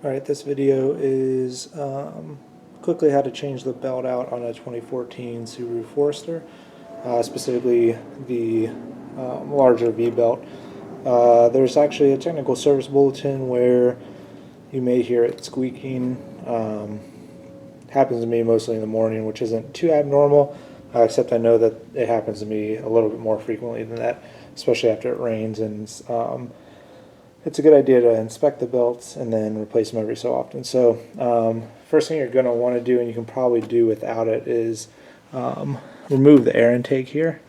Alright, this video is quickly how to change the belt out on a 2014 Subaru Forester, specifically the larger V-belt. There's actually a technical service bulletin where you may hear it squeaking. Happens to me mostly in the morning, which isn't too abnormal, except I know that it happens to me a little bit more frequently than that, especially after it rains, and it's a good idea to inspect the belts and then replace them every so often. So first thing you're going to want to do, and you can probably do without it, is remove the air intake here.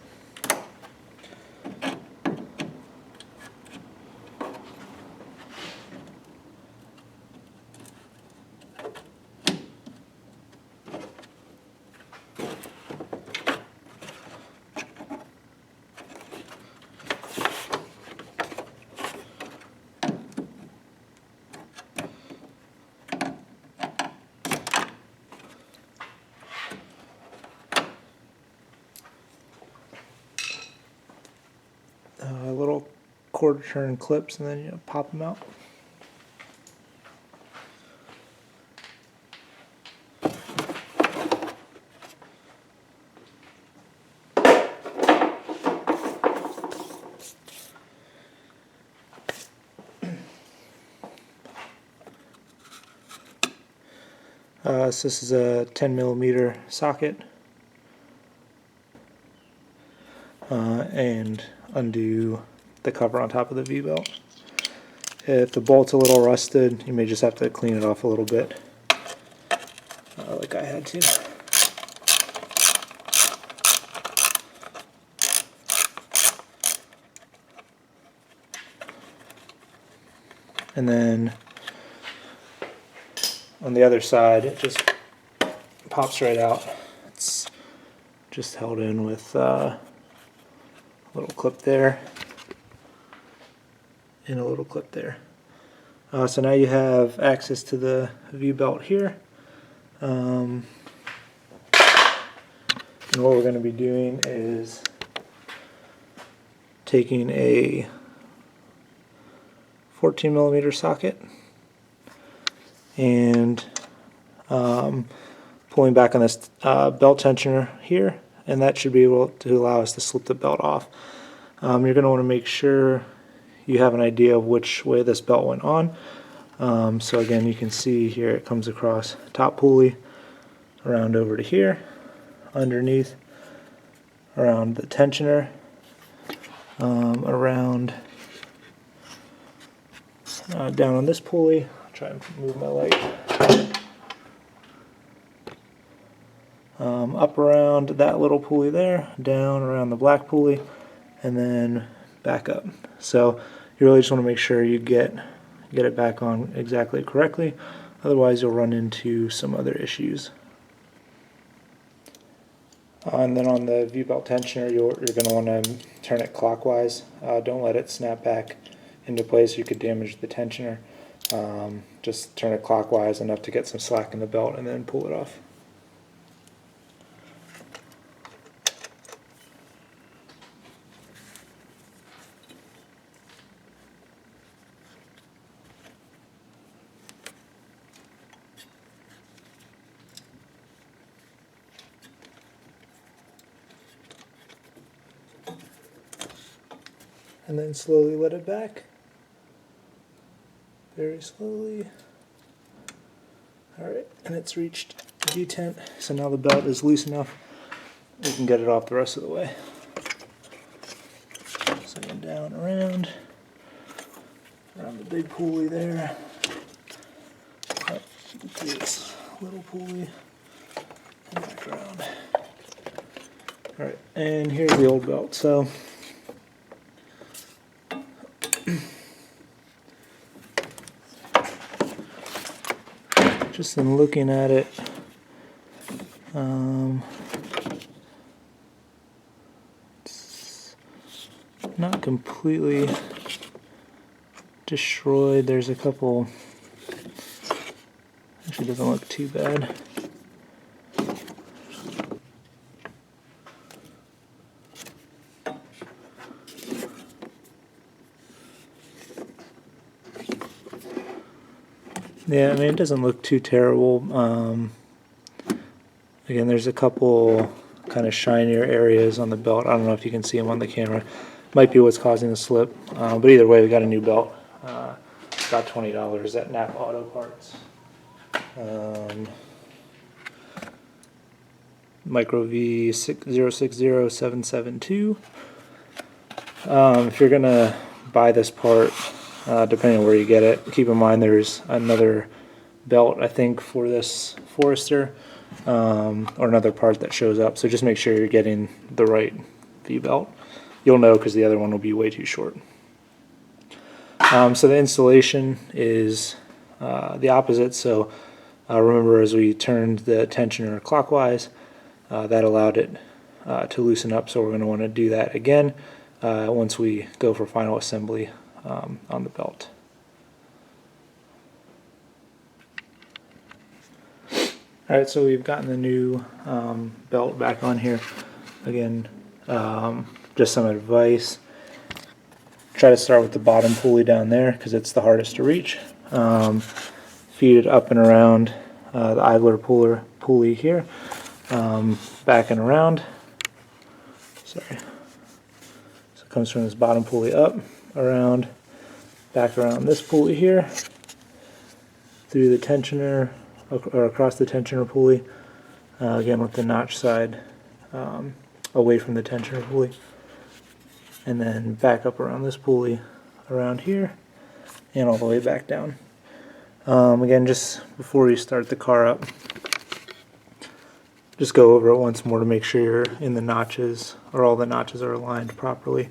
Little quarter turn clips, and then you pop them out. So this is a 10mm socket, and undo the cover on top of the V-belt. If the bolt's a little rusted, you may just have to clean it off a little bit, like I had to. And then on the other side, it just pops right out. It's just held in with a little clip there and a little clip there. So now you have access to the V-belt here. And what we're going to be doing is taking a 14mm socket and pulling back on this belt tensioner here, and that should be able to allow us to slip the belt off. You're going to want to make sure you have an idea of which way this belt went on. So again, you can see here it comes across top pulley, around over to here, underneath, around the tensioner, around down on this pulley. I'll try and move my light. Up around that little pulley there, down around the black pulley, and then back up. So you really just want to make sure you get it back on exactly correctly, otherwise you'll run into some other issues. And then on the V-belt tensioner, you're going to want to turn it clockwise. Don't let it snap back into place. You could damage the tensioner. Just turn it clockwise enough to get some slack in the belt and then pull it off. And then slowly let it back. Very slowly. Alright, and it's reached detent, so now the belt is loose enough we can get it off the rest of the way. So down around the big pulley there, up to this little pulley, and back around. Alright, and here's the old belt. So just in looking at it, it's not completely destroyed. There's a couple, actually doesn't look too bad. Yeah, I mean, it doesn't look too terrible. Again, there's a couple kind of shinier areas on the belt. I don't know if you can see them on the camera. Might be what's causing the slip. But either way, we got a new belt. About $20 at NAPA Auto Parts. Micro V 060772. If you're gonna buy this part, depending on where you get it, keep in mind there's another belt, I think, for this Forester, or another part that shows up. So just make sure you're getting the right V belt. You'll know because the other one will be way too short. So the installation is the opposite. So remember, as we turned the tensioner clockwise, that allowed it to loosen up. So we're going to want to do that again once we go for final assembly on the belt. Alright, so we've gotten the new belt back on here. Again, just some advice. Try to start with the bottom pulley down there because it's the hardest to reach. Feed it up and around the idler pulley here. Back and around. Sorry. So it comes from this bottom pulley up, around, back around this pulley here, through the tensioner, or across the tensioner pulley, again with the notch side away from the tensioner pulley, and then back up around this pulley, around here, and all the way back down. Again, just before you start the car up, just go over it once more to make sure you're in the notches, or all the notches are aligned properly.